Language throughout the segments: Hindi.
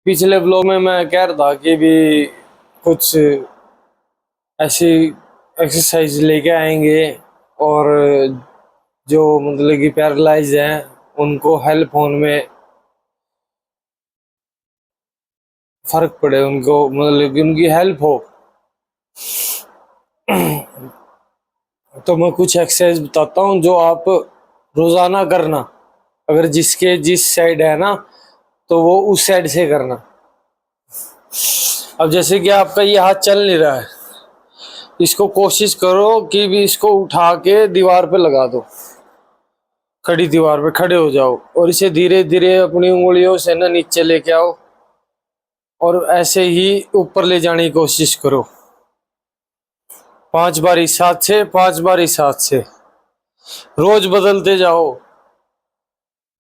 पिछले ब्लॉग में मैं कह रहा था कि भी कुछ ऐसी एक्सरसाइज लेके आएंगे और जो मतलब कि पैरालाइज हैं उनको हेल्प होने में फर्क पड़े, उनको मतलब कि उनकी हेल्प हो। तो मैं कुछ एक्सरसाइज बताता हूँ जो आप रोजाना करना। अगर जिसके जिस साइड है ना तो वो उस साइड से करना। अब जैसे कि आपका ये हाथ चल नहीं रहा है, इसको कोशिश करो कि भी इसको उठा के दीवार पे लगा दो। खड़ी दीवार पे खड़े हो जाओ और इसे धीरे धीरे अपनी उंगलियों से ना नीचे लेके आओ और ऐसे ही ऊपर ले जाने की कोशिश करो। 5 बार इस हाथ से, 5 बार इस हाथ से, रोज बदलते जाओ।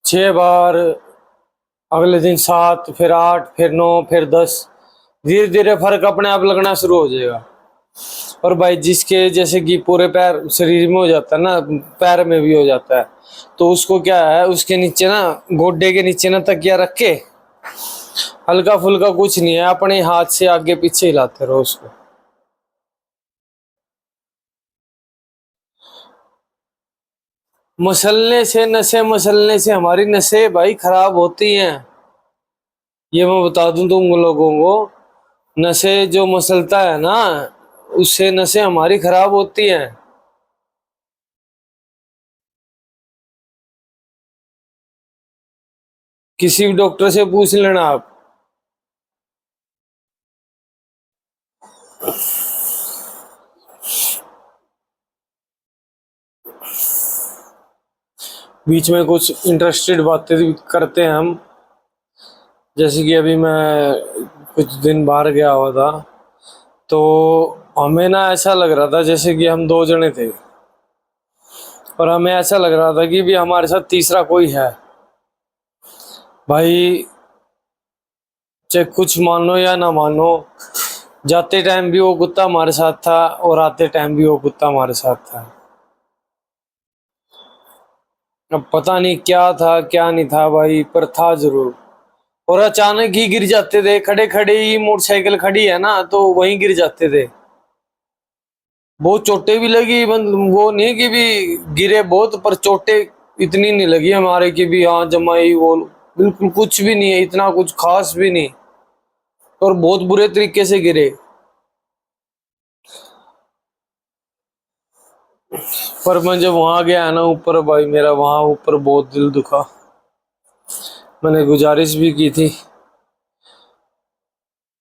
6 बार, अगले दिन 7, फिर 8, फिर 9, फिर 10। धीरे धीरे फर्क अपने आप लगना शुरू हो जाएगा। और भाई जिसके जैसे कि पूरे पैर शरीर में हो जाता है ना, पैर में भी हो जाता है, तो उसको क्या है, उसके नीचे ना, गोड्डे के नीचे ना तकिया रख के हल्का फुल्का, कुछ नहीं है, अपने हाथ से आगे पीछे हिलाते रहो उसको। मसलने से, नसें मसलने से हमारी नसें भाई खराब होती हैं। ये मैं बता दूं तुम लोगों को, नसें जो मसलता है ना, उससे नसें हमारी खराब होती हैं। किसी भी डॉक्टर से पूछ लेना आप। बीच में कुछ इंटरेस्टेड बातें भी करते हैं हम। जैसे कि अभी मैं कुछ दिन बाहर गया हुआ था, तो हमें ना ऐसा लग रहा था जैसे कि हम दो जने थे और हमें ऐसा लग रहा था कि भी हमारे साथ तीसरा कोई है। भाई चाहे कुछ मानो या ना मानो, जाते टाइम भी वो कुत्ता हमारे साथ था और आते टाइम भी वो कुत्ता हमारे साथ था। अब पता नहीं क्या था क्या नहीं था भाई, पर था जरूर। और अचानक ही गिर जाते थे, खड़े खड़े ही मोटरसाइकिल खड़ी है ना तो वहीं गिर जाते थे। बहुत चोटें भी लगी, वो नहीं कि भी गिरे बहुत, पर चोटें इतनी नहीं लगी हमारे की भी हाँ जमाई वो, बिल्कुल कुछ भी नहीं है, इतना कुछ खास भी नहीं। और बहुत बुरे तरीके से गिरे। पर मैं जब वहां गया ना ऊपर, भाई मेरा वहां ऊपर बहुत दिल दुखा। मैंने गुजारिश भी की थी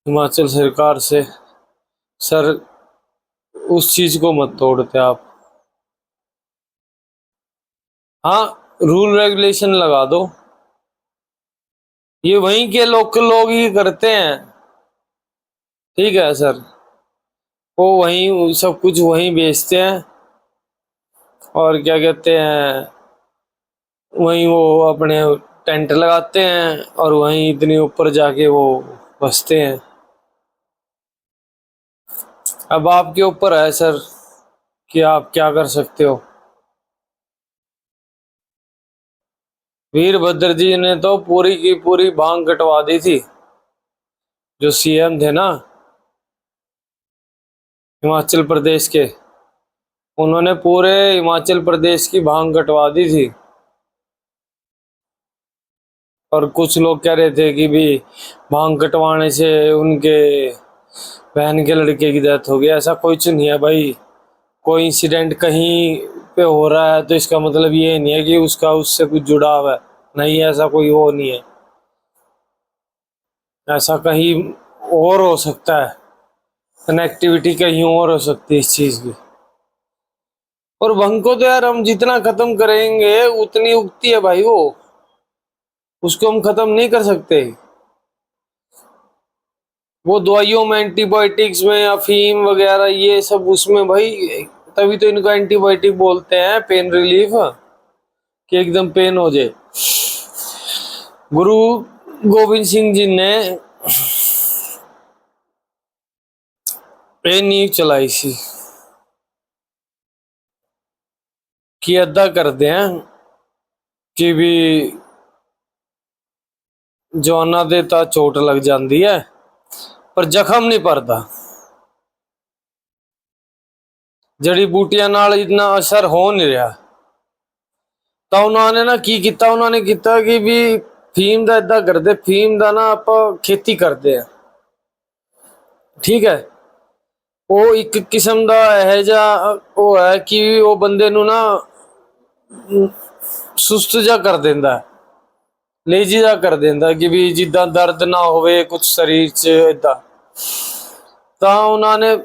हिमाचल सरकार से, सर उस चीज को मत तोड़ते आप। हाँ, रूल रेगुलेशन लगा दो। ये वहीं के लोकल लोग ही करते हैं। ठीक है सर, वो वहीं सब कुछ वहीं बेचते हैं और क्या कहते हैं, वहीं वो अपने टेंट लगाते हैं और वहीं इतनी ऊपर जाके वो बसते हैं। अब आपके ऊपर है सर कि आप क्या कर सकते हो। वीरभद्र जी ने तो पूरी की पूरी भांग कटवा दी थी। जो सीएम थे ना हिमाचल प्रदेश के, उन्होंने पूरे हिमाचल प्रदेश की भांग कटवा दी थी। और कुछ लोग कह रहे थे कि भी भांग कटवाने से उनके बहन के लड़के की डेथ हो गई। ऐसा कुछ नहीं है भाई। कोई इंसिडेंट कहीं पे हो रहा है तो इसका मतलब ये नहीं है कि उसका उससे कुछ जुड़ाव है। नहीं, ऐसा कोई वो नहीं है। ऐसा कहीं और हो सकता है, कनेक्टिविटी कहीं और हो सकती है इस चीज की। और भंग को तो यार हम जितना खत्म करेंगे उतनी उगती है भाई वो, उसको हम खत्म नहीं कर सकते। वो दवाइयों में, एंटीबायोटिक्स में, अफीम वगैरह ये सब उसमें भाई, तभी तो इनको एंटीबायोटिक बोलते हैं, पेन रिलीफ, कि एकदम पेन हो जाए। गुरु गोविंद सिंह जी ने ये नींव चलाई सी कि अदा करते हैं कि भी जवाना दे तां चोट लग जाती है पर जख्म नहीं पड़ता। जड़ी बूटियां नाल इतना असर हो नहीं रहा। तो उन्होंने ना की किया, उन्होंने किया कि भी फीम का इदा करते, फीम का ना आप खेती करते हैं, ठीक है। वो एक किस्म का यह जा वो है कि वो बंदे नू ना सुस्त जा कर देंदा है, लेजी जा कर देंदा कि भी जिदा दर्द ना होवे कुछ शरीर च इदा। तो उन्होंने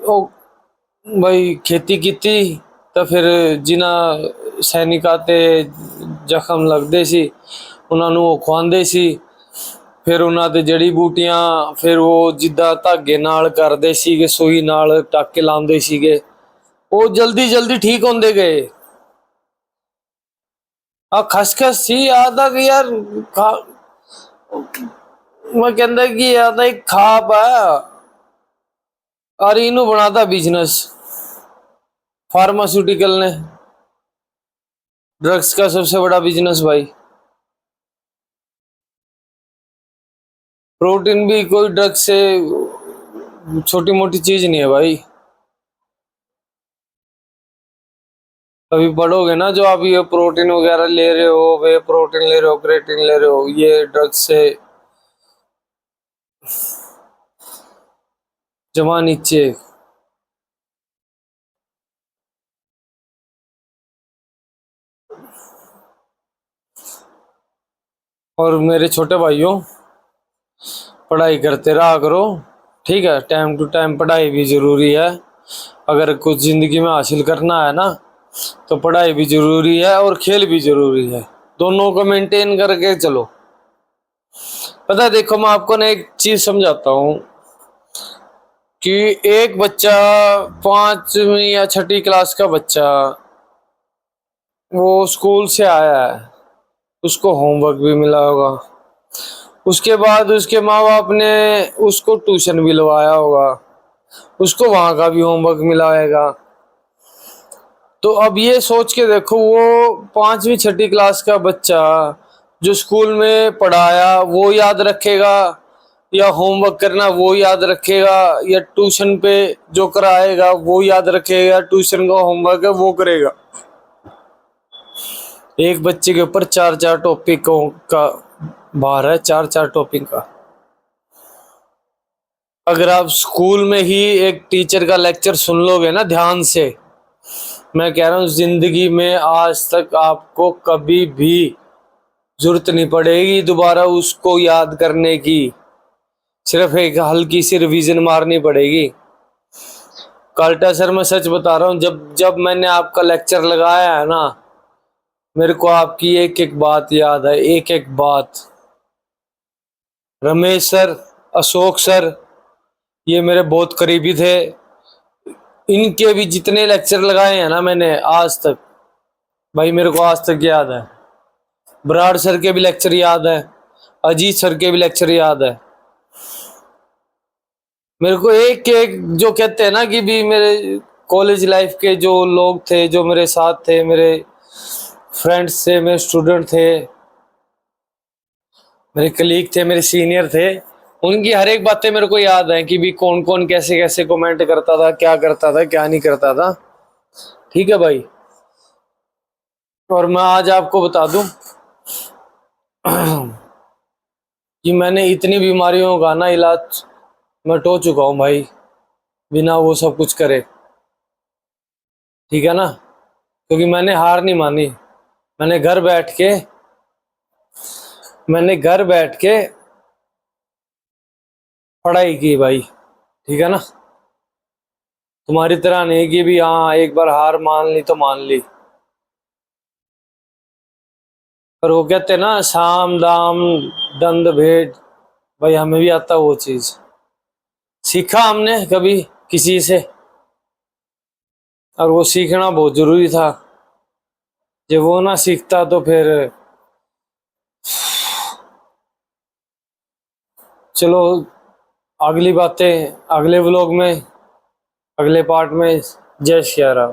भाई खेती की तो फिर जिन्हें सैनिका ते जख्म लगते सी उन्होंने वो खुआंदे सी। फिर उन्होंने जड़ी बूटियां फिर वो जिदा धागे नाल करदे सीगे, सूई नाल टाके लांदे सीगे, वो जल्दी जल्दी ठीक होंदे गए। आ खसखस सी आता कि यार खा, मैं कहता कि यार एक खाप है और इनू बनाता बिजनेस फार्मास्यूटिकल ने, ड्रग्स का सबसे बड़ा बिजनेस भाई। प्रोटीन भी कोई ड्रग से छोटी मोटी चीज नहीं है भाई। कभी पढ़ोगे ना जो आप ये प्रोटीन वगैरह ले रहे हो, वे प्रोटीन ले रहे हो, क्रेटीन ले रहे हो, ये ड्रग्स से जमा नीचे। और मेरे छोटे भाइयों, पढ़ाई करते रहा करो, ठीक है। टाइम टू टाइम पढ़ाई भी जरूरी है। अगर कुछ जिंदगी में हासिल करना है ना तो पढ़ाई भी जरूरी है और खेल भी जरूरी है, दोनों को मेंटेन करके चलो। पता है, देखो मैं आपको ना एक चीज समझाता हूँ कि एक बच्चा 5वीं या 6ठी क्लास का बच्चा वो स्कूल से आया है, उसको होमवर्क भी मिला होगा, उसके बाद उसके माँ बाप ने उसको ट्यूशन भी लगवाया होगा, उसको वहां का भी होमवर्क मिला होगा। तो अब ये सोच के देखो, वो 5वीं 6ठी क्लास का बच्चा जो स्कूल में पढ़ाया वो याद रखेगा, या होमवर्क करना वो याद रखेगा, या ट्यूशन पे जो कराएगा वो याद रखेगा, ट्यूशन का होमवर्क है वो करेगा। एक बच्चे के ऊपर 4-4 टॉपिकों का भार है, 4-4 टॉपिक का। अगर आप स्कूल में ही एक टीचर का लेक्चर सुन लोगे ना ध्यान से, मैं कह रहा हूँ जिंदगी में आज तक आपको कभी भी जरूरत नहीं पड़ेगी दोबारा उसको याद करने की, सिर्फ एक हल्की सी रिवीजन मारनी पड़ेगी। काल्टा सर, मैं सच बता रहा हूँ, जब जब मैंने आपका लेक्चर लगाया है ना, मेरे को आपकी एक एक बात याद है, एक एक बात। रमेश सर, अशोक सर, ये मेरे बहुत करीबी थे। इनके भी जितने लेक्चर लगाए हैं ना मैंने आज तक, भाई मेरे को आज तक याद है। बराड़ सर के भी लेक्चर याद है, अजीत सर के भी लेक्चर याद है। मेरे को एक एक जो कहते हैं ना कि भी मेरे कॉलेज लाइफ के जो लोग थे, जो मेरे साथ थे, मेरे फ्रेंड्स थे, मेरे स्टूडेंट थे, मेरे कलीग थे, मेरे सीनियर थे, उनकी हर एक बातें मेरे को याद है कि भी कौन कौन कैसे कैसे कमेंट करता था, क्या करता था, क्या नहीं करता था, ठीक है भाई। और मैं आज आपको बता दूं कि मैंने इतनी बीमारियों का ना इलाज मैं टो चुका हूँ भाई, बिना वो सब कुछ करे, ठीक है ना। क्योंकि मैंने हार नहीं मानी, मैंने घर बैठ के पढ़ाई की भाई, ठीक है ना। तुम्हारी तरह नहीं कि भी हाँ एक बार हार मान ली तो मान ली। पर वो कहते ना साम दाम दंड भेद, भाई हमें भी आता वो चीज, सीखा हमने कभी किसी से, और वो सीखना बहुत जरूरी था। जब वो ना सीखता तो फिर चलो अगली बातें अगले व्लॉग में, अगले पार्ट में। जय श्री राम।